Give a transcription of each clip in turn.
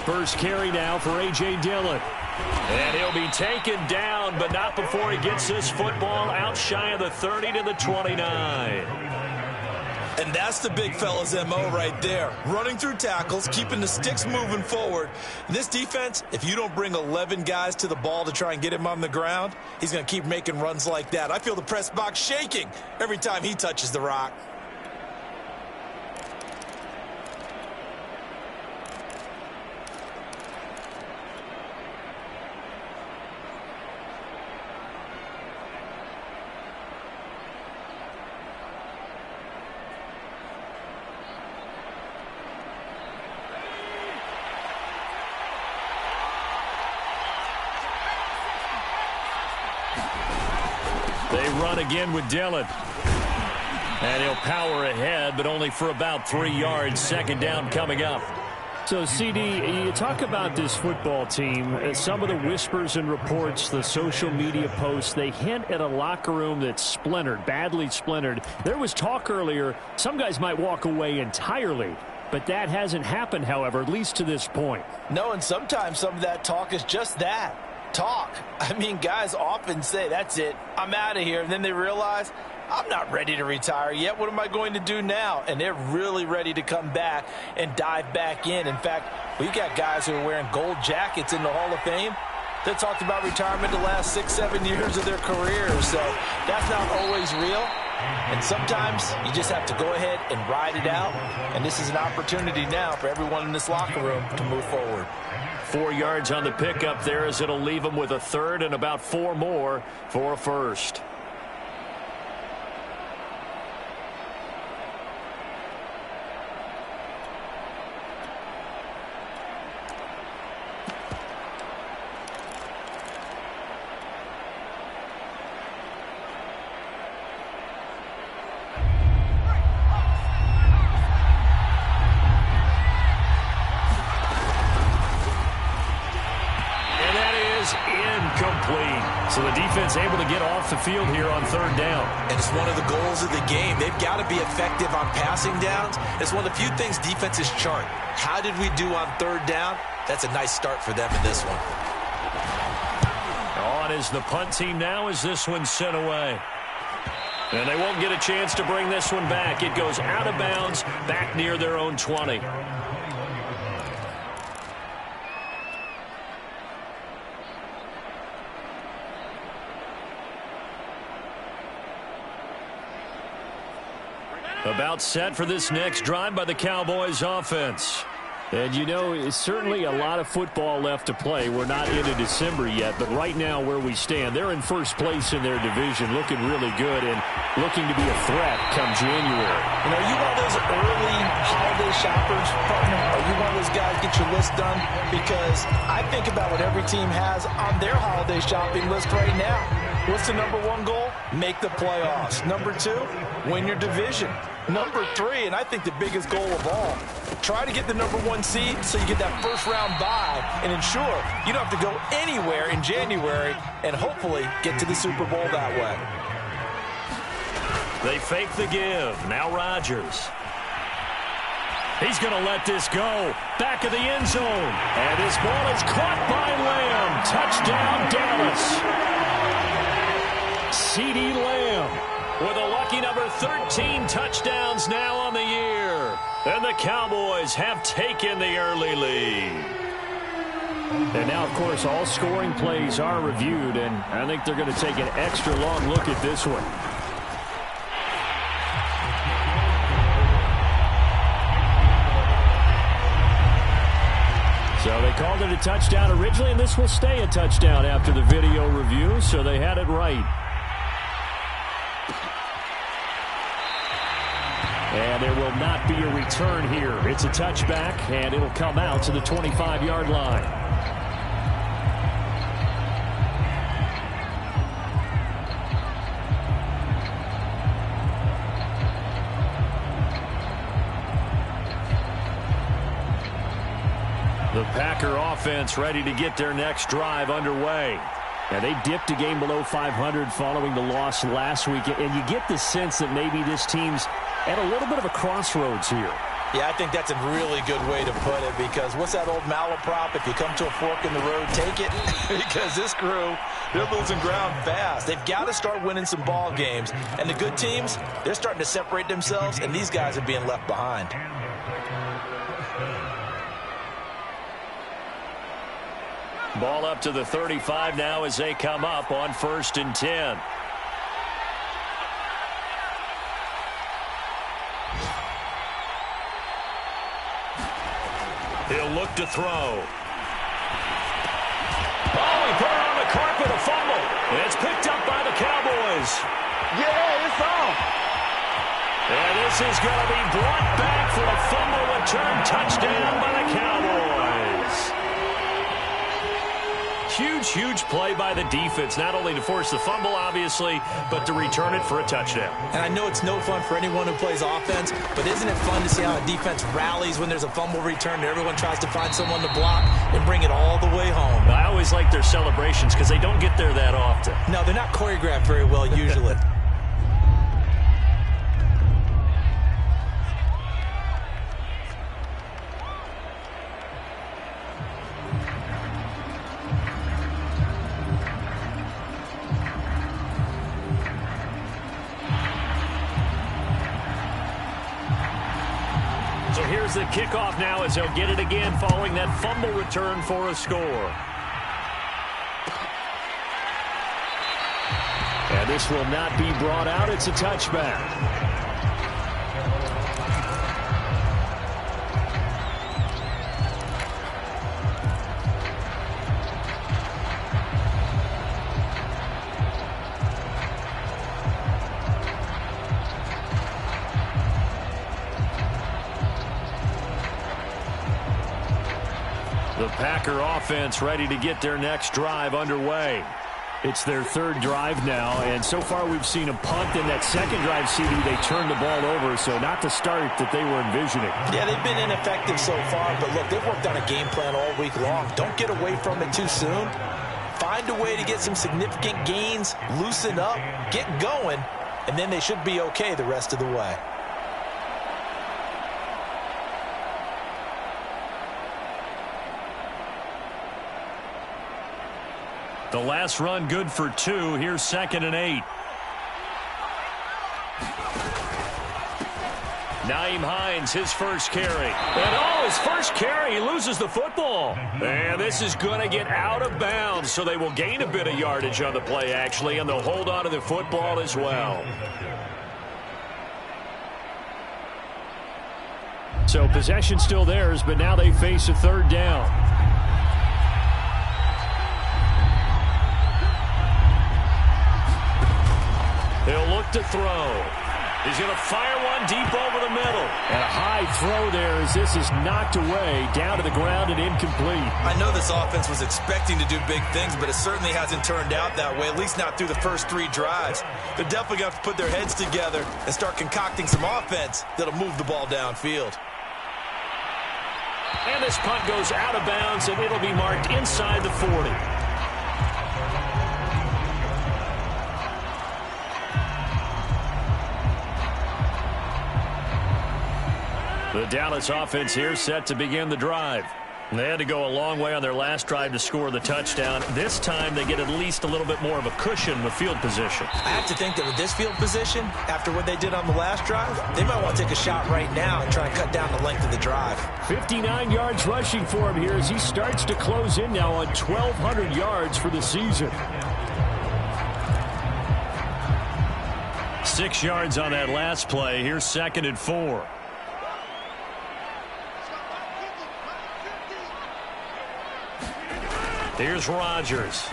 First carry now for A.J. Dillon. And he'll be taken down, but not before he gets this football out shy of the 30 to the 29. And that's the big fella's MO right there. Running through tackles, keeping the sticks moving forward. And this defense, if you don't bring 11 guys to the ball to try and get him on the ground, he's going to keep making runs like that. I feel the press box shaking every time he touches the rock. They run again with Dillon. And he'll power ahead, but only for about 3 yards. Second down coming up. So, CD, you talk about this football team. Some of the whispers and reports, the social media posts, they hint at a locker room that's splintered, badly splintered. There was talk earlier, some guys might walk away entirely. But that hasn't happened, however, at least to this point. No, and sometimes some of that talk is just that. Talk. I mean, guys often say, that's it, I'm out of here. And then they realize, I'm not ready to retire yet. What am I going to do now? And they're really ready to come back and dive back in. In fact, we've got guys who are wearing gold jackets in the Hall of Fame that talked about retirement the last 6-7 years of their careers. So that's not always real. And sometimes you just have to go ahead and ride it out. And this is an opportunity now for everyone in this locker room to move forward. 4 yards on the pickup there as it'll leave them with a third and about 4 more for a first. So the defense able to get off the field here on third down. And it's one of the goals of the game. They've got to be effective on passing downs. It's one of the few things defenses chart. How did we do on third down? That's a nice start for them in this one. On is the punt team now as this one's sent away. And they won't get a chance to bring this one back. It goes out of bounds back near their own 20. About set for this next drive by the Cowboys offense. And, you know, it's certainly a lot of football left to play. We're not into December yet, but right now where we stand, they're in first place in their division, looking really good and looking to be a threat come January. You know, are you one of those early holiday shoppers, partner? Are you one of those guys get your list done? Because I think about what every team has on their holiday shopping list right now. What's the number one goal? Make the playoffs. Number 2, win your division. Number 3, and I think the biggest goal of all, try to get the number 1 seed so you get that first round bye and ensure you don't have to go anywhere in January and hopefully get to the Super Bowl that way. They fake the give. Now Rodgers. He's going to let this go. Back of the end zone. And his ball is caught by Lamb. Touchdown, Dallas. CeeDee Lamb with a lucky number 13 touchdowns now on the year. And the Cowboys have taken the early lead. And now, of course, all scoring plays are reviewed, and I think they're going to take an extra long look at this one. So they called it a touchdown originally, and this will stay a touchdown after the video review, so they had it right. And there will not be a return here. It's a touchback, and it'll come out to the 25-yard line. The Packer offense ready to get their next drive underway. Now, they dipped a game below 500 following the loss last week, and you get the sense that maybe this team's at a little bit of a crossroads here. Yeah, I think that's a really good way to put it, because what's that old malaprop? If you come to a fork in the road, take it. Because this crew, they're losing ground fast. They've got to start winning some ball games. And the good teams, they're starting to separate themselves, and these guys are being left behind. Ball up to the 35 now as they come up on 1st and 10. He'll look to throw. Oh, he put it on the carpet, a fumble. It's picked up by the Cowboys. Yeah, it's off. And this is going to be brought back for a fumble return touchdown by the Cowboys. Huge play by the defense, not only to force the fumble, obviously, but to return it for a touchdown. And I know it's no fun for anyone who plays offense, but isn't it fun to see how a defense rallies when there's a fumble return and everyone tries to find someone to block and bring it all the way home? I always like their celebrations because they don't get there that often. No, they're not choreographed very well usually. So here's the kickoff now as they'll get it again following that fumble return for a score. And this will not be brought out. It's a touchback. The Packer offense ready to get their next drive underway. It's their third drive now, and so far we've seen a punt. In that second drive, CD, they turned the ball over, so not the start that they were envisioning. Yeah, they've been ineffective so far, but look, they've worked on a game plan all week long. Don't get away from it too soon. Find a way to get some significant gains, loosen up, get going, and then they should be okay the rest of the way. The last run good for 2. Here's 2nd and 8. Nyheim Hines, his first carry. And his first carry, he loses the football. And this is going to get out of bounds, so they will gain a bit of yardage on the play, actually, and they'll hold on to the football as well. So possession still theirs, but now they face a third down. He'll look to throw. He's going to fire one deep over the middle. And a high throw there as this is knocked away, down to the ground and incomplete. I know this offense was expecting to do big things, but it certainly hasn't turned out that way, at least not through the first 3 drives. They're definitely going to have to put their heads together and start concocting some offense that'll move the ball downfield. And this punt goes out of bounds, and it'll be marked inside the 40. The Dallas offense here set to begin the drive. They had to go a long way on their last drive to score the touchdown. This time they get at least a little bit more of a cushion with field position. I have to think that with this field position, after what they did on the last drive, they might want to take a shot right now and try and cut down the length of the drive. 59 yards rushing for him here as he starts to close in now on 1,200 yards for the season. 6 yards on that last play. Here's 2nd and 4. Here's Rodgers.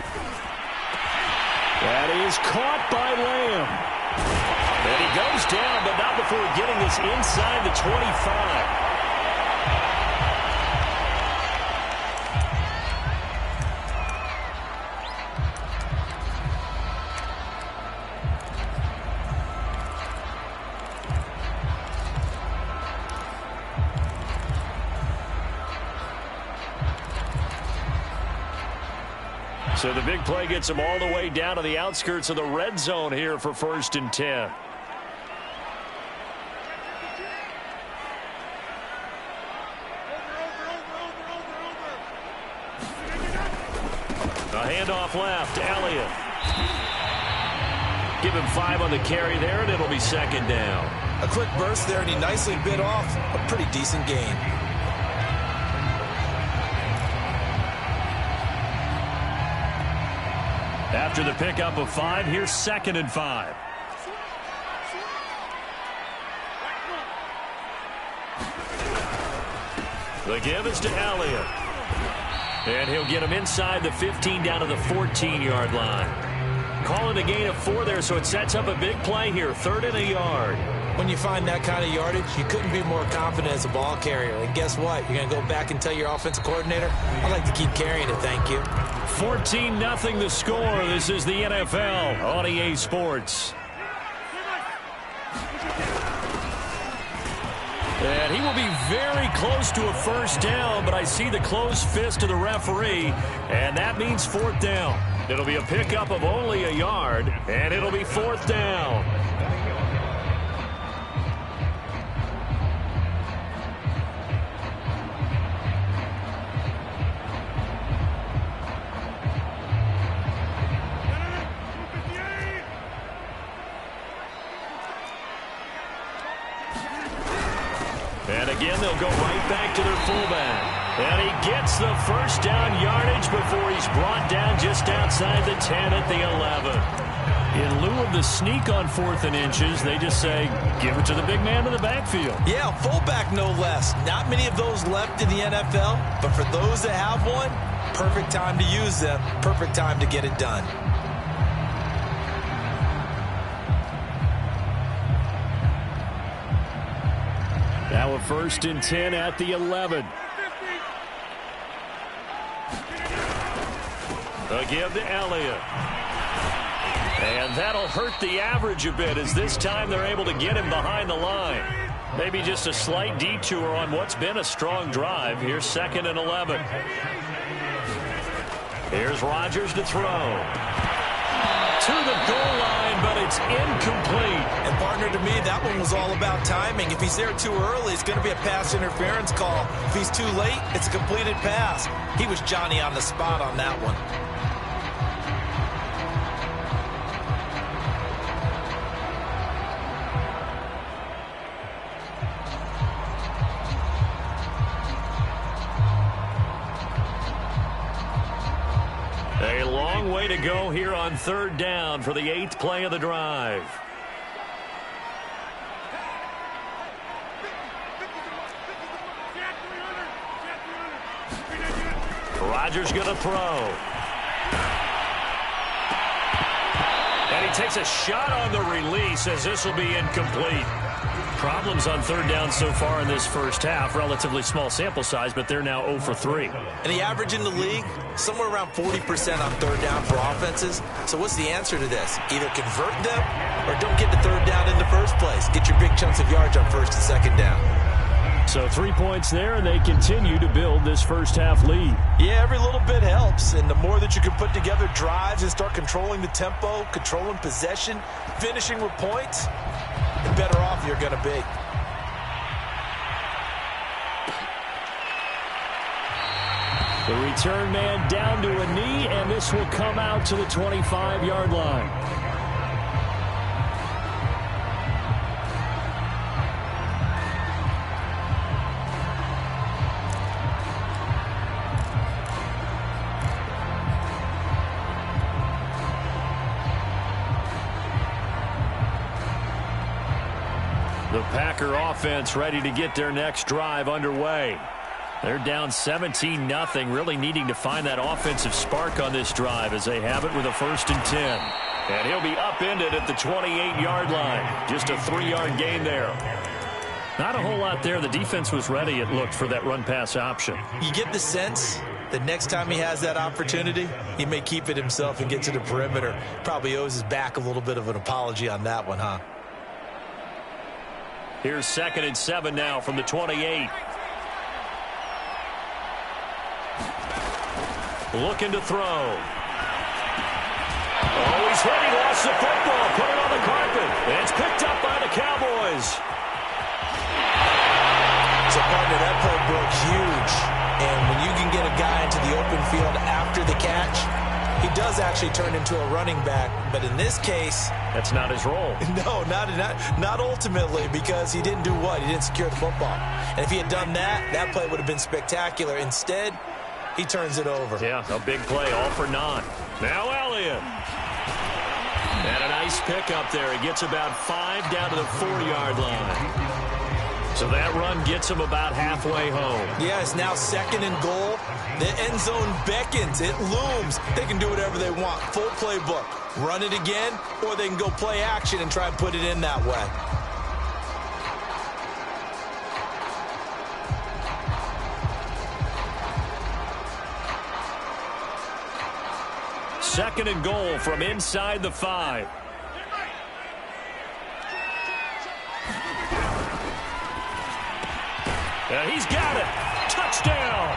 That is caught by Lamb. And he goes down, but not before getting this inside the 25. So the big play gets him all the way down to the outskirts of the red zone here for 1st and 10. Handoff left. Elliott. Give him 5 on the carry there, and it'll be second down. A quick burst there, and he nicely bit off a pretty decent gain. After the pickup of 5, here's 2nd and 5. The give is to Elliott. And he'll get him inside the 15 down to the 14-yard line. Calling a gain of 4 there, so it sets up a big play here. 3rd and a yard. When you find that kind of yardage, you couldn't be more confident as a ball carrier. And guess what? You're going to go back and tell your offensive coordinator, I'd like to keep carrying it, thank you. 14-0 the score. This is the NFL on EA Sports. And he will be very close to a first down, but I see the closed fist of the referee, and that means 4th down. It'll be a pickup of only a yard, and it'll be 4th down. And again, they'll go right back to their fullback. And he gets the first down yardage before he's brought down just outside the 10 at the 11. In lieu of the sneak on 4th and inches, they just say, give it to the big man in the backfield. Yeah, fullback no less. Not many of those left in the NFL, but for those that have one, perfect time to use them, perfect time to get it done. Now a 1st and 10 at the 11. A give to Elliott. And that'll hurt the average a bit, as this time they're able to get him behind the line. Maybe just a slight detour on what's been a strong drive. Here's 2nd and 11. Here's Rodgers to throw. To the goal line, but it's incomplete. And partner, to me, that one was all about timing. If he's there too early, it's going to be a pass interference call. If he's too late, it's a completed pass. He was Johnny on the spot on that one. A long way to go here on 3rd down for the 8th play of the drive. Rodgers going to throw. And he takes a shot on the release, as this will be incomplete. Problems on 3rd down so far in this first half. Relatively small sample size, but they're now 0 for 3. And the average in the league, somewhere around 40% on 3rd down for offenses. So what's the answer to this? Either convert them or don't get the 3rd down in the first place. Get your big chunks of yards on 1st and 2nd down. So 3 points there, and they continue to build this first half lead. Yeah, every little bit helps. And the more that you can put together drives and start controlling the tempo, controlling possession, finishing with points, the better off you're going to be. The return man down to a knee, and this will come out to the 25-yard line. The Packer offense ready to get their next drive underway. They're down 17-0, really needing to find that offensive spark on this drive as they have it with a 1st and 10. And he'll be upended at the 28-yard line. Just a 3-yard gain there. Not a whole lot there. The defense was ready, it looked, for that run-pass option. You get the sense that next time he has that opportunity, he may keep it himself and get to the perimeter. Probably owes his back a little bit of an apology on that one, huh? Here's 2nd and 7 now from the 28. Looking to throw. Oh, he's hit. He lost the football. Put it on the carpet. And it's picked up by the Cowboys. So, partner, that play broke huge. And when you can get a guy into the open field after the catch, he does actually turn into a running back, but in this case, that's not his role. No, not ultimately, because he didn't do what? He didn't secure the football. And if he had done that, that play would have been spectacular. Instead, he turns it over. Yeah, a big play, all for naught. Now Elliott. And a nice pick up there. He gets about 5 down to the 4-yard line. So that run gets him about halfway home. Yeah, it's now 2nd and goal. The end zone beckons. It looms. They can do whatever they want. Full playbook. Run it again, or they can go play action and try and put it in that way. Second and goal from inside the 5. And he's got it. Touchdown.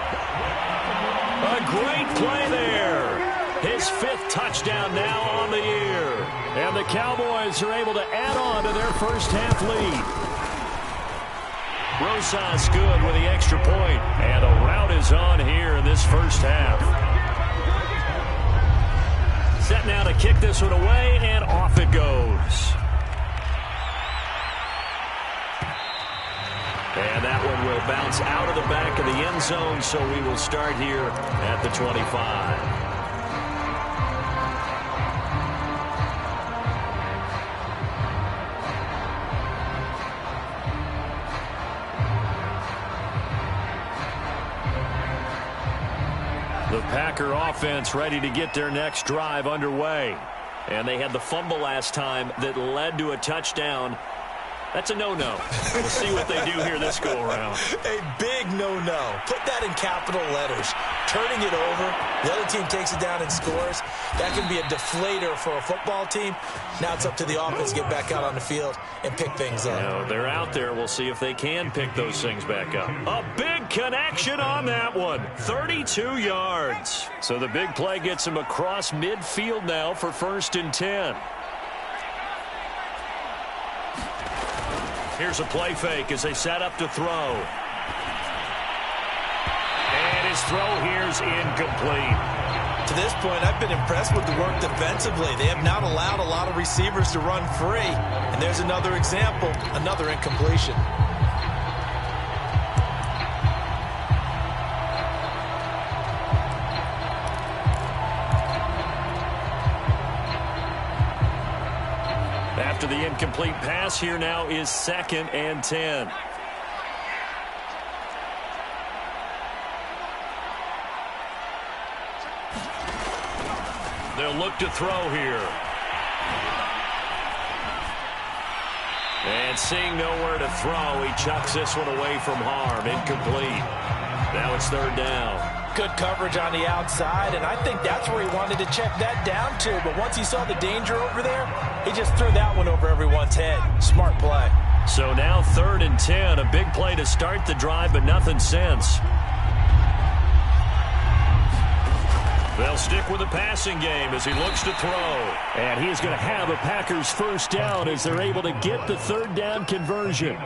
A great play there. His 5th touchdown now on the year. And the Cowboys are able to add on to their first half lead. Rosas good with the extra point. And a rout is on here in this first half. Set now to kick this one away, and off it goes. And that one will bounce out of the back of the end zone, so we will start here at the 25. The Packer offense ready to get their next drive underway. And they had the fumble last time that led to a touchdown. That's a no-no. We'll see what they do here this go-around. A big no-no. Put that in capital letters. Turning it over, the other team takes it down and scores. That can be a deflator for a football team. Now it's up to the offense to get back out on the field and pick things up. Now, they're out there. We'll see if they can pick those things back up. A big connection on that one. 32 yards. So the big play gets him across midfield now for 1st and 10. Here's a play fake as they set up to throw. And his throw here's incomplete. To this point, I've been impressed with the work defensively. They have not allowed a lot of receivers to run free. And there's another example, another incompletion. After the incomplete pass, here now is 2nd and 10. They'll look to throw here. And seeing nowhere to throw, he chucks this one away from harm. Incomplete. Now it's 3rd down. Good coverage on the outside, and I think that's where he wanted to check that down to. But once he saw the danger over there, he just threw that one over everyone's head. Smart play. So now 3rd and 10. A big play to start the drive, but nothing since. They'll stick with the passing game as he looks to throw. And he's going to have a Packers 1st down as they're able to get the 3rd down conversion.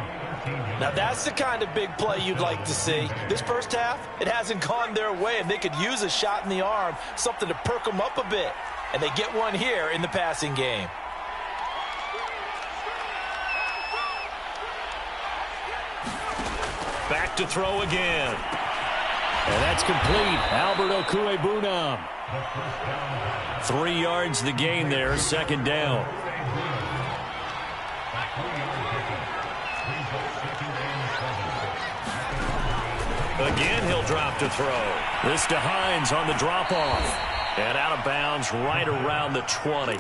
Now that's the kind of big play you'd like to see. This first half, it hasn't gone their way, and they could use a shot in the arm, something to perk them up a bit. And they get one here in the passing game. Back to throw again. And that's complete. Albert Okwuegbunam. 3 yards the gain there, 2nd down. Again, he'll drop to throw. This to Hines on the drop-off. And out of bounds right around the 20.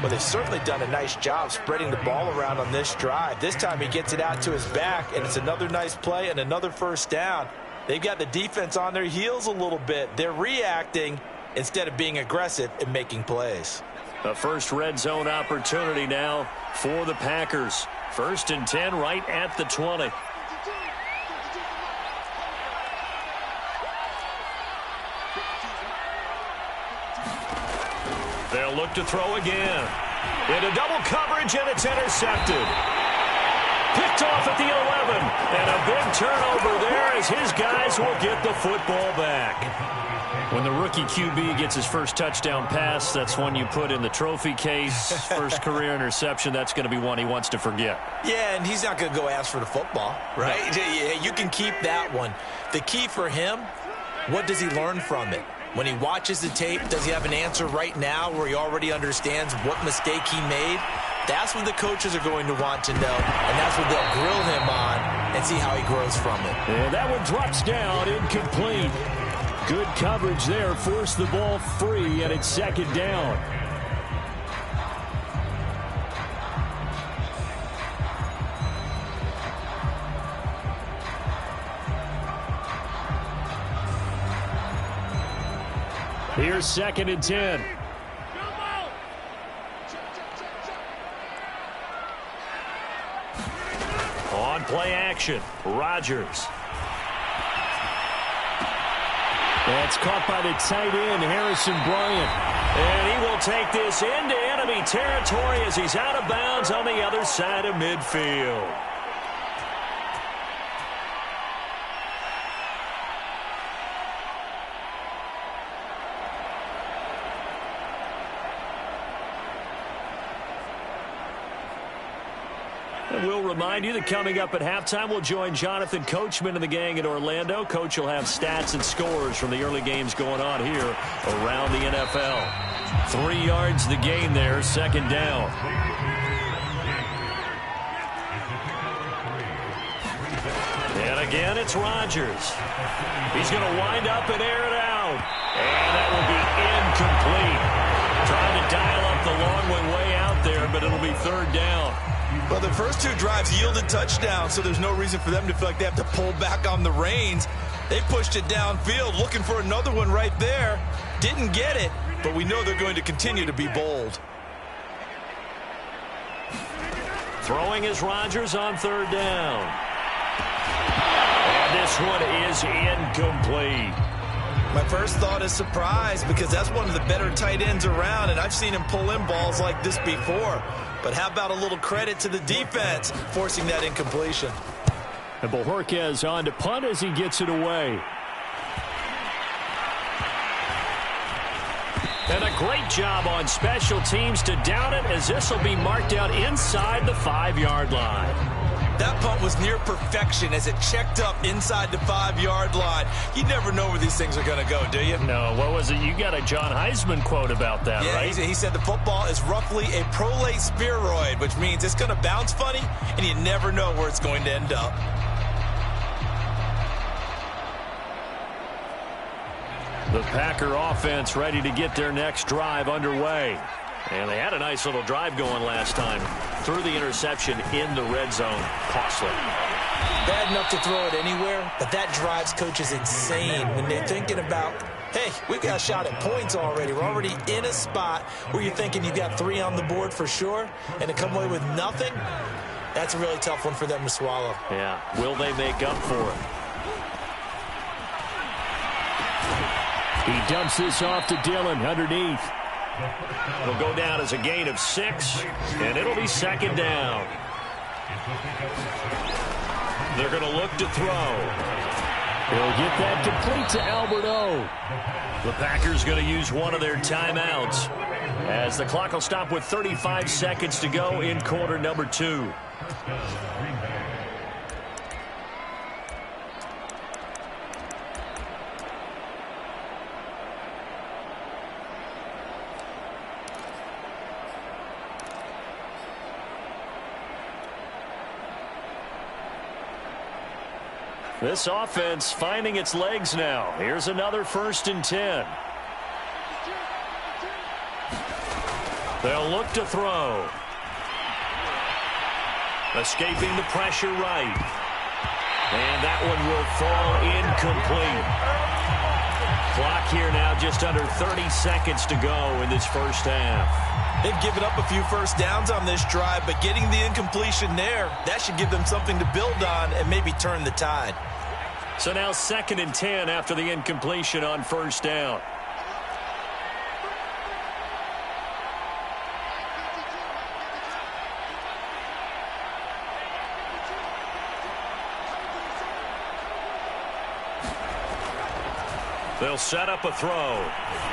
Well, they've certainly done a nice job spreading the ball around on this drive. This time he gets it out to his back, and it's another nice play and another 1st down. They've got the defense on their heels a little bit. They're reacting instead of being aggressive and making plays. A first red zone opportunity now for the Packers. 1st and 10 right at the 20. They'll look to throw again. Into double coverage, and it's intercepted. Picked off at the 11. And a big turnover there as his guys will get the football back. When the rookie QB gets his first touchdown pass, that's one you put in the trophy case. First career interception, that's going to be one he wants to forget. Yeah, and he's not going to go ask for the football, right? No. You can keep that one. The key for him, what does he learn from it? When he watches the tape, does he have an answer right now where he already understands what mistake he made? That's what the coaches are going to want to know, and that's what they'll grill him on and see how he grows from it. And that one drops down, incomplete. Good coverage there, forced the ball free, and it's second down. Here's 2nd and 10. On play action, Rodgers. That's caught by the tight end, Harrison Bryant. And he will take this into enemy territory as he's out of bounds on the other side of midfield. And we'll remind you that coming up at halftime, we'll join Jonathan Coachman and the gang in Orlando. Coach will have stats and scores from the early games going on here around the NFL. 3 yards the gain there, second down. And again, it's Rodgers. He's going to wind up and air it out. And that will be incomplete. Trying to dial up the long way out there, but it'll be third down. Well, the first 2 drives yielded touchdowns, so there's no reason for them to feel like they have to pull back on the reins. They pushed it downfield, looking for another one right there. Didn't get it, but we know they're going to continue to be bold. Throwing is Rodgers on third down. And this one is incomplete. My first thought is surprise because that's one of the better tight ends around, and I've seen him pull in balls like this before. But how about a little credit to the defense forcing that incompletion? And Bojorquez on to punt as he gets it away. And a great job on special teams to down it as this will be marked out inside the 5-yard line. That punt was near perfection as it checked up inside the 5-yard line. You never know where these things are going to go, do you? No, what was it? You got a John Heisman quote about that, yeah, right? He said the football is roughly a prolate spheroid, which means it's going to bounce funny, and you never know where it's going to end up. The Packer offense ready to get their next drive underway. And they had a nice little drive going last time. Threw the interception in the red zone. Costly. Bad enough to throw it anywhere, but that drives coaches insane when they're thinking about, hey, we've got a shot at points already. We're already in a spot where you're thinking you've got 3 on the board for sure, and to come away with nothing, that's a really tough one for them to swallow. Yeah. Will they make up for it? He dumps this off to Dillon underneath. It'll go down as a gain of 6, and it'll be second down. They're going to look to throw. He'll get that complete to Albert O. The Packers going to use one of their timeouts as the clock will stop with 35 seconds to go in quarter number 2. This offense finding its legs now. Here's another 1st and 10. They'll look to throw. Escaping the pressure right. And that one will fall incomplete. Clock here now just under 30 seconds to go in this first half. They've given up a few first downs on this drive, but getting the incompletion there, that should give them something to build on and maybe turn the tide. So now 2nd and 10 after the incompletion on first down. They'll set up a throw.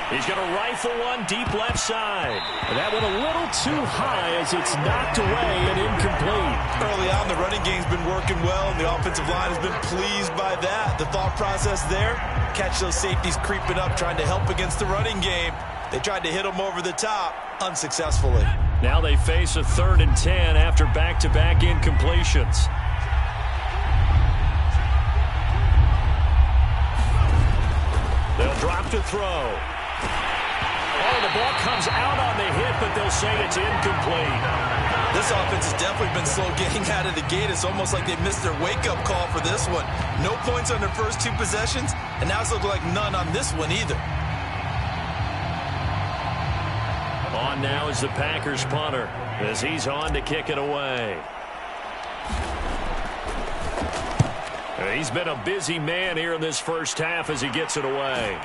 He's going to rifle one deep left side. And that went a little too high as it's knocked away and incomplete. Early on, the running game's been working well, and the offensive line has been pleased by that. The thought process there, catch those safeties creeping up, trying to help against the running game. They tried to hit them over the top, unsuccessfully. Now they face a 3rd and 10 after back-to-back incompletions. They'll drop to throw. Oh, the ball comes out on the hit, but they'll say it's incomplete. This offense has definitely been slow getting out of the gate. It's almost like they missed their wake-up call for this one. No points on their first 2 possessions, and now it's looking like none on this one either. On now is the Packers punter as he's on to kick it away. He's been a busy man here in this first half as he gets it away.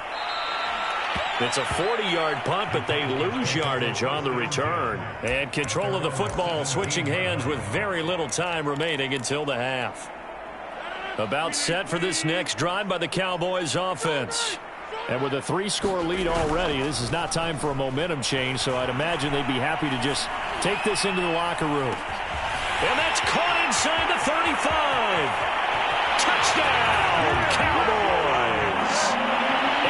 It's a 40-yard punt, but they lose yardage on the return. And control of the football switching hands with very little time remaining until the half. About set for this next drive by the Cowboys offense. And with a 3-score lead already, this is not time for a momentum change, so I'd imagine they'd be happy to just take this into the locker room. And that's caught inside the 35. Touchdown, Cowboys!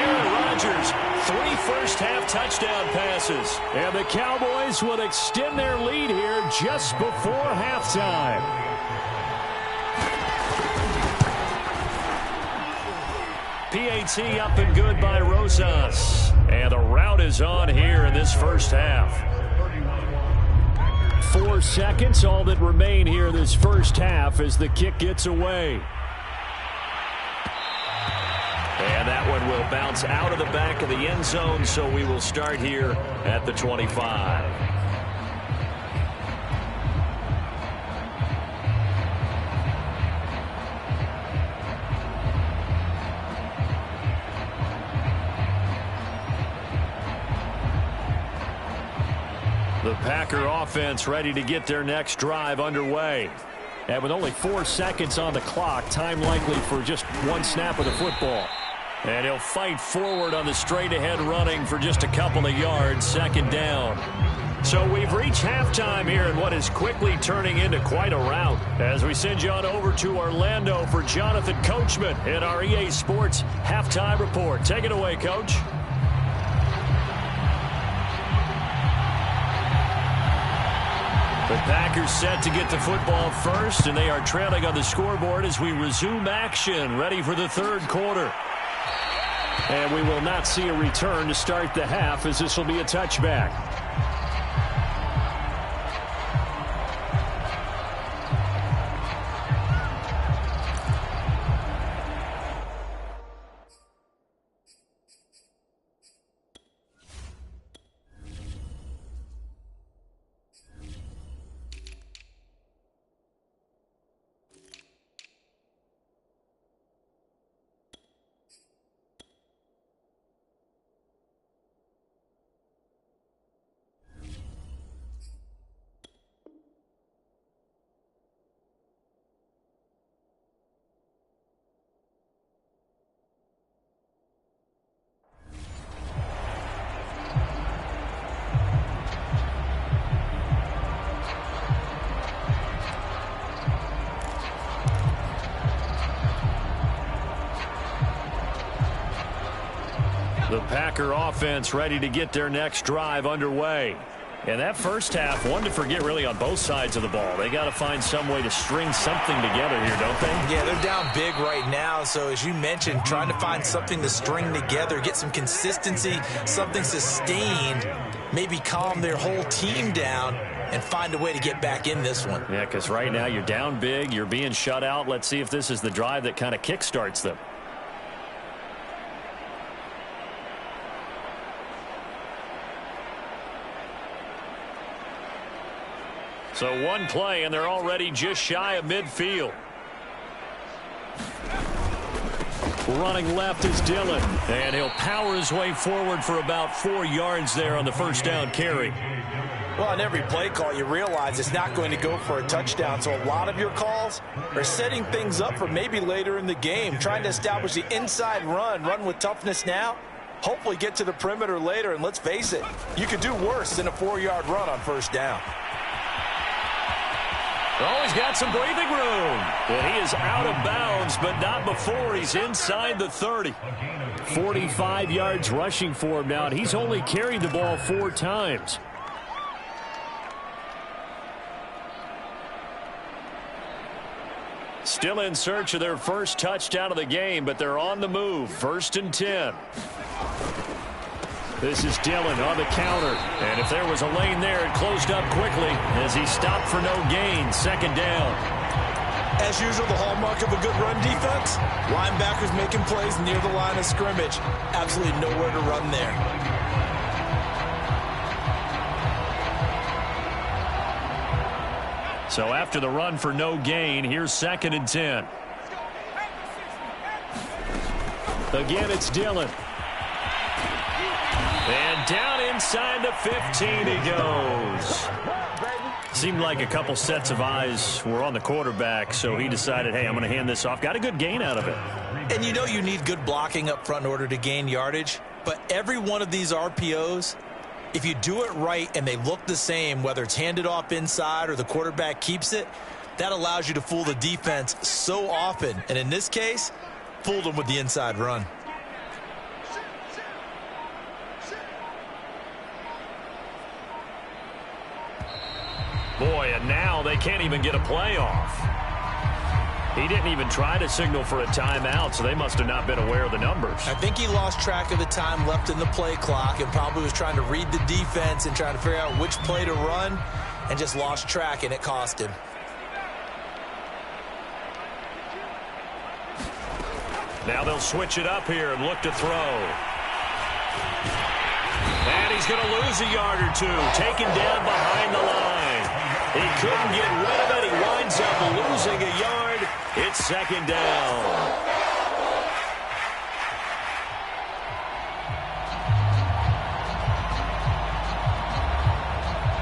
Aaron Rodgers, 3 first-half touchdown passes. And the Cowboys will extend their lead here just before halftime. PAT up and good by Rosas. And the route is on here in this first half. 4 seconds, all that remain here this first half as the kick gets away. And that one will bounce out of the back of the end zone, so we will start here at the 25. The Packer offense ready to get their next drive underway. And with only 4 seconds on the clock, time likely for just 1 snap of the football. And he'll fight forward on the straight-ahead running for just a couple of yards, 2nd down. So we've reached halftime here in what is quickly turning into quite a rout. As we send you on over to Orlando for Jonathan Coachman in our EA Sports Halftime Report. Take it away, Coach. The Packers set to get the football first, and they are trailing on the scoreboard as we resume action, ready for the 3rd quarter. And we will not see a return to start the half as this will be a touchback. The Packer offense ready to get their next drive underway. And that first half, one to forget really on both sides of the ball. They got to find some way to string something together here, don't they? Yeah, they're down big right now. So as you mentioned, trying to find something to string together, get some consistency, something sustained, maybe calm their whole team down and find a way to get back in this one. Yeah, because right now you're down big, you're being shut out. Let's see if this is the drive that kind of kickstarts them. So one play, and they're already just shy of midfield. Running left is Dillon. And he'll power his way forward for about 4 yards there on the first down carry. Well, on every play call, you realize it's not going to go for a touchdown. So a lot of your calls are setting things up for maybe later in the game, trying to establish the inside run with toughness now, hopefully get to the perimeter later. And let's face it, you could do worse than a 4-yard run on first down. Oh, he's got some breathing room. And he is out of bounds, but not before he's inside the 30. 45 yards rushing for him now, and he's only carried the ball 4 times. Still in search of their first touchdown of the game, but they're on the move. 1st and 10. This is Dillon on the counter. And if there was a lane there, it closed up quickly as he stopped for no gain. 2nd down. As usual, the hallmark of a good run defense, linebackers making plays near the line of scrimmage. Absolutely nowhere to run there. So after the run for no gain, here's 2nd and 10. Again, it's Dillon. And down inside the 15 he goes. Seemed like a couple sets of eyes were on the quarterback, so he decided, hey, I'm going to hand this off. Got a good gain out of it. And you know you need good blocking up front in order to gain yardage, but every one of these RPOs, if you do it right and they look the same, whether it's handed off inside or the quarterback keeps it, that allows you to fool the defense so often. And in this case, fooled them with the inside run. Boy, and now they can't even get a play off. He didn't even try to signal for a timeout, so they must have not been aware of the numbers. I think he lost track of the time left in the play clock and probably was trying to read the defense and trying to figure out which play to run and just lost track, and it cost him. Now they'll switch it up here and look to throw. And he's going to lose a yard or two, taken down behind the line. He couldn't get rid of it. He winds up losing a yard. It's 2nd down.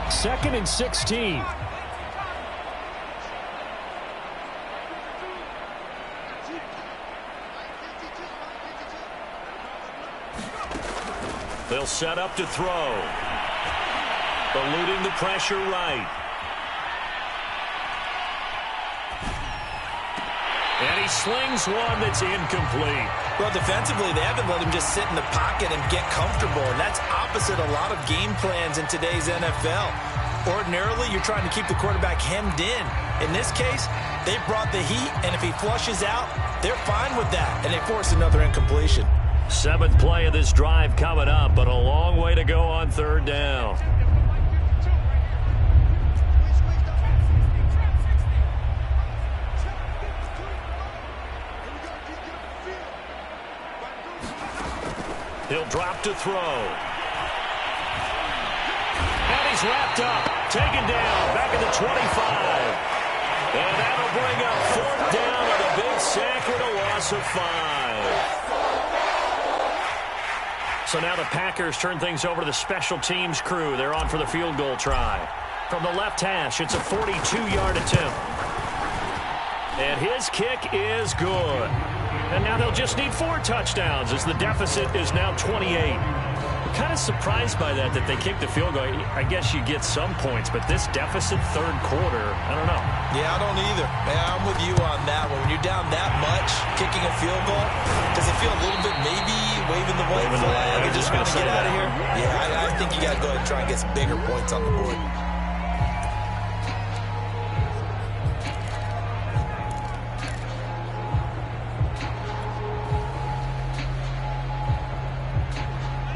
Second and 16. They'll set up to throw. Eluding the pressure right. And he slings one that's incomplete. Well, defensively, they haven't let him just sit in the pocket and get comfortable, and that's opposite a lot of game plans in today's NFL. Ordinarily, you're trying to keep the quarterback hemmed in. In this case, they brought the heat, and if he flushes out, they're fine with that, and they force another incompletion. 7th play of this drive coming up, but a long way to go on 3rd down. He'll drop to throw. And he's wrapped up, taken down, back at the 25. And that'll bring up 4th down on a big sack with a loss of 5. So now the Packers turn things over to the special teams crew. They're on for the field goal try. From the left hash, it's a 42-yard attempt. And his kick is good. And now they'll just need 4 touchdowns as the deficit is now 28. I'm kind of surprised by that they kicked the field goal. I guess you get some points, but this deficit 3rd quarter, I don't know. Yeah, I don't either. Yeah, I'm with you on that one. When you're down that much, kicking a field goal, does it feel a little bit maybe waving the white flag and just trying to get out of here? Yeah, I think you got to go ahead and try and get some bigger points on the board.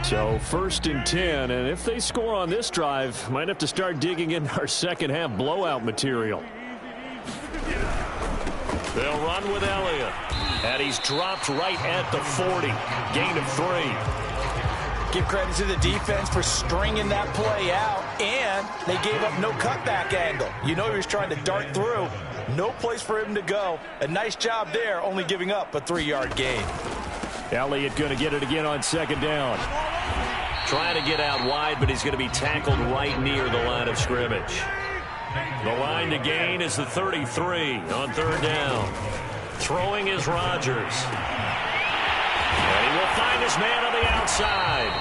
So 1st and 10, and if they score on this drive, might have to start digging in our second half blowout material. They'll run with Elliott, and he's dropped right at the 40. Gain of 3. Give credit to the defense for stringing that play out, and they gave up no cutback angle. You know he was trying to dart through. No place for him to go. A nice job there, only giving up a 3-yard gain. Elliott going to get it again on 2nd down. Trying to get out wide, but he's going to be tackled right near the line of scrimmage. The line to gain is the 33 on third down. Throwing is Rodgers. And he will find his man on the outside.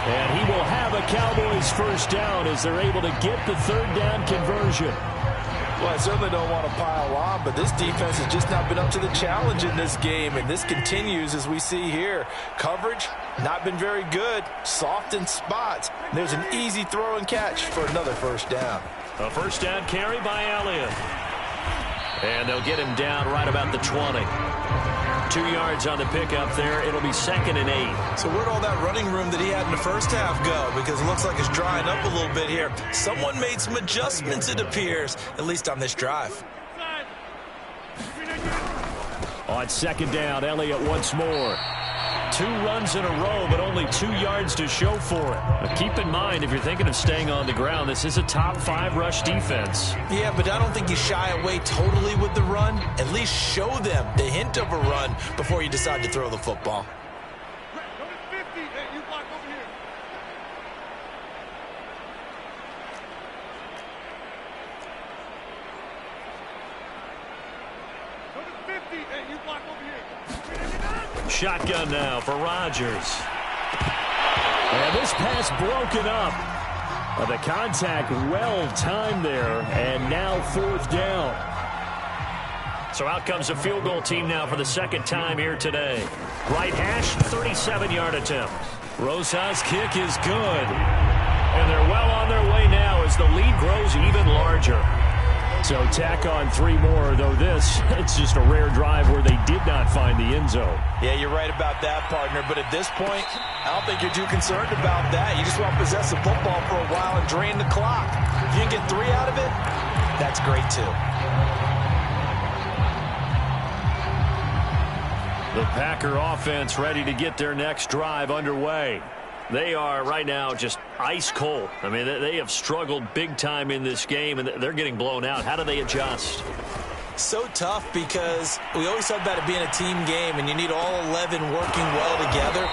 And he will have a Cowboys first down as they're able to get the third down conversion. Well, I certainly don't want to pile on, but this defense has just not been up to the challenge in this game, and this continues as we see here. Coverage, not been very good, soft in spots. There's an easy throw and catch for another first down. A first down carry by Elliott. And they'll get him down right about the 20. 2 yards on the pickup there. It'll be 2nd and 8. So where'd all that running room that he had in the first half go? Because it looks like it's drying up a little bit here. Someone made some adjustments, it appears, at least on this drive. On 2nd down, Elliott once more. 2 runs in a row, but only 2 yards to show for it. Now keep in mind, if you're thinking of staying on the ground, this is a top 5 rush defense. Yeah, but I don't think you shy away totally with the run. At least show them the hint of a run before you decide to throw the football. Shotgun now for Rodgers. And this pass broken up. The contact well timed there, and now 4th down. So out comes a field goal team now for the 2nd time here today. Right hash, 37-yard attempt. Rosa's kick is good. And they're well on their way now as the lead grows even larger. So tack on 3 more, though it's just a rare drive where they did not find the end zone. Yeah, you're right about that, partner. But at this point, I don't think you're too concerned about that. You just want to possess the football for a while and drain the clock. If you can get 3 out of it, that's great too. The Packer offense ready to get their next drive underway. They are right now just ice cold. I mean, they have struggled big time in this game, and they're getting blown out. How do they adjust? So tough because we always talk about it being a team game, and you need all 11 working well together.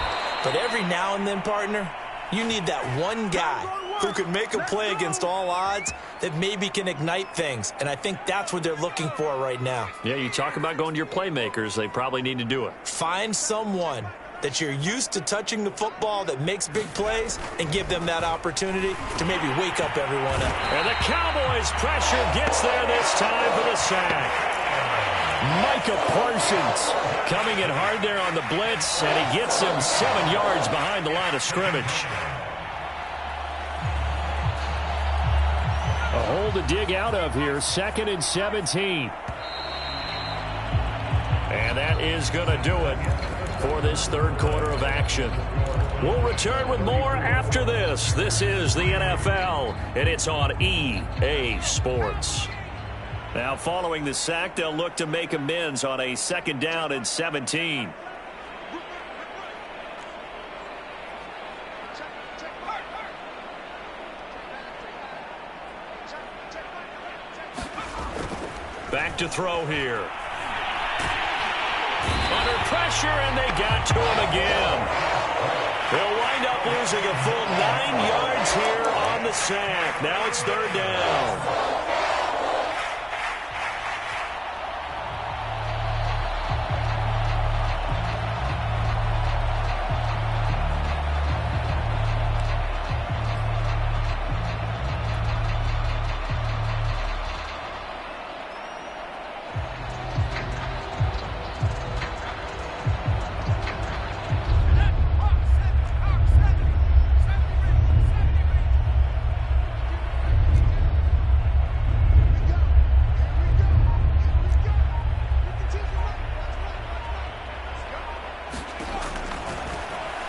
But every now and then, partner, you need that one guy who can make a play against all odds that maybe can ignite things. And I think that's what they're looking for right now. Yeah, you talk about going to your playmakers. They probably need to do it. Find someone that you're used to touching the football that makes big plays and give them that opportunity to maybe wake up everyone up. And the Cowboys pressure gets there this time for the sack. Micah Parsons coming in hard there on the blitz, and he gets him 7 yards behind the line of scrimmage. A hole to dig out of here, 2nd and 17. And that is going to do it for this 3rd quarter of action. We'll return with more after this. This is the NFL, and it's on EA Sports. Now, following the sack, they'll look to make amends on a 2nd down and 17. Back to throw here. Under pressure, and they got to him again. They'll wind up losing a full 9 yards here on the sack. Now it's 3rd down.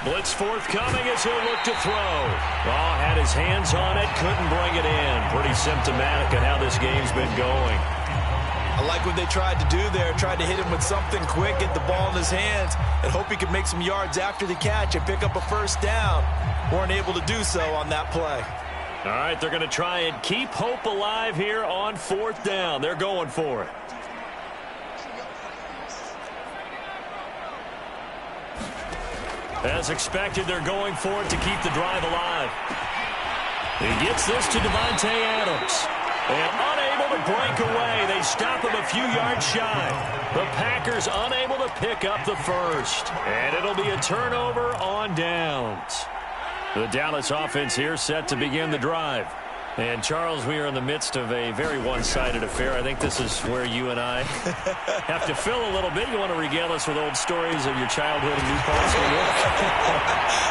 Blitz forthcoming as he'll look to throw. Oh, had his hands on it, couldn't bring it in. Pretty symptomatic of how this game's been going. I like what they tried to do there. Tried to hit him with something quick, get the ball in his hands, and hope he could make some yards after the catch and pick up a first down. Weren't able to do so on that play. All right, they're going to try and keep hope alive here on 4th down. They're going for it. As expected, they're going for it to keep the drive alive. He gets this to Devontae Adams. And unable to break away. They stop him a few yards shy. The Packers unable to pick up the first. And it'll be a turnover on downs. The Dallas offense here set to begin the drive. And, Charles, we are in the midst of a very one-sided affair. I think this is where you and I have to fill a little bit. You want to regale us with old stories of your childhood in New Paltz, New York?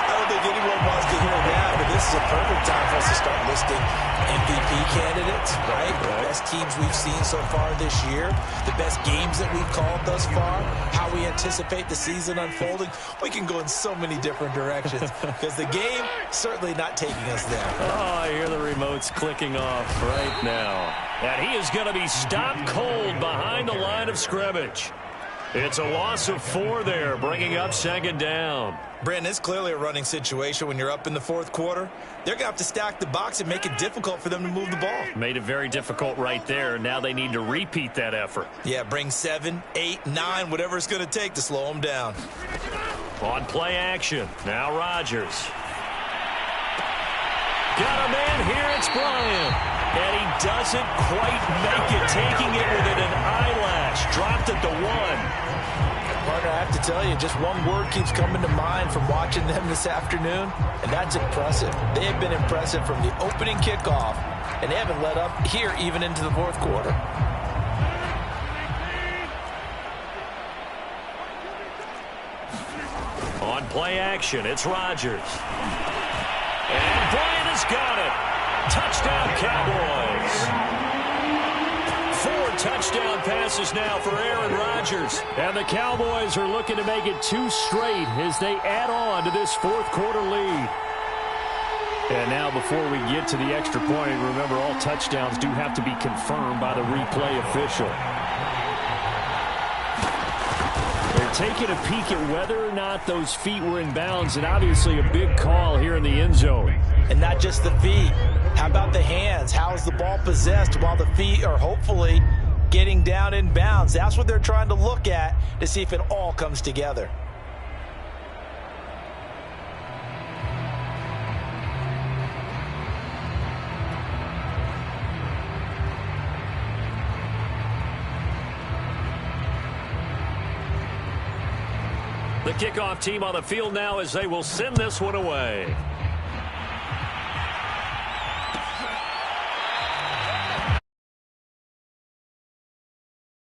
I don't think anyone wants to hear that, but this is a perfect time for us to start listing MVP candidates, right? The best teams we've seen so far this year, the best games that we've called thus far, how we anticipate the season unfolding. We can go in so many different directions because the game certainly not taking us there. Oh, I hear the remotes clicking off right now. And he is going to be stopped cold behind the line of scrimmage. It's a loss of 4 there, bringing up second down. Brandon, it's clearly a running situation when you're up in the fourth quarter. They're going to have to stack the box and make it difficult for them to move the ball. Made it very difficult right there. Now they need to repeat that effort. Yeah, bring 7, 8, 9, whatever it's going to take to slow them down. On play action, now Rodgers. Got a man here, it's Bryant. And he doesn't quite make it, taking it within an eyelash. Dropped at the 1. Partner, I have to tell you, just one word keeps coming to mind from watching them this afternoon, and that's impressive. They have been impressive from the opening kickoff, and they haven't let up here even into the fourth quarter. On play action, it's Rodgers. And Bryant has got it. Touchdown, Cowboys. 4 touchdown passes now for Aaron Rodgers. And the Cowboys are looking to make it 2 straight as they add on to this fourth quarter lead. And now before we get to the extra point, remember all touchdowns do have to be confirmed by the replay official. Taking a peek at whether or not those feet were in bounds, and obviously a big call here in the end zone. And not just the feet. How about the hands? How is the ball possessed while the feet are hopefully getting down in bounds? That's what they're trying to look at to see if it all comes together. The kickoff team on the field now as they will send this one away.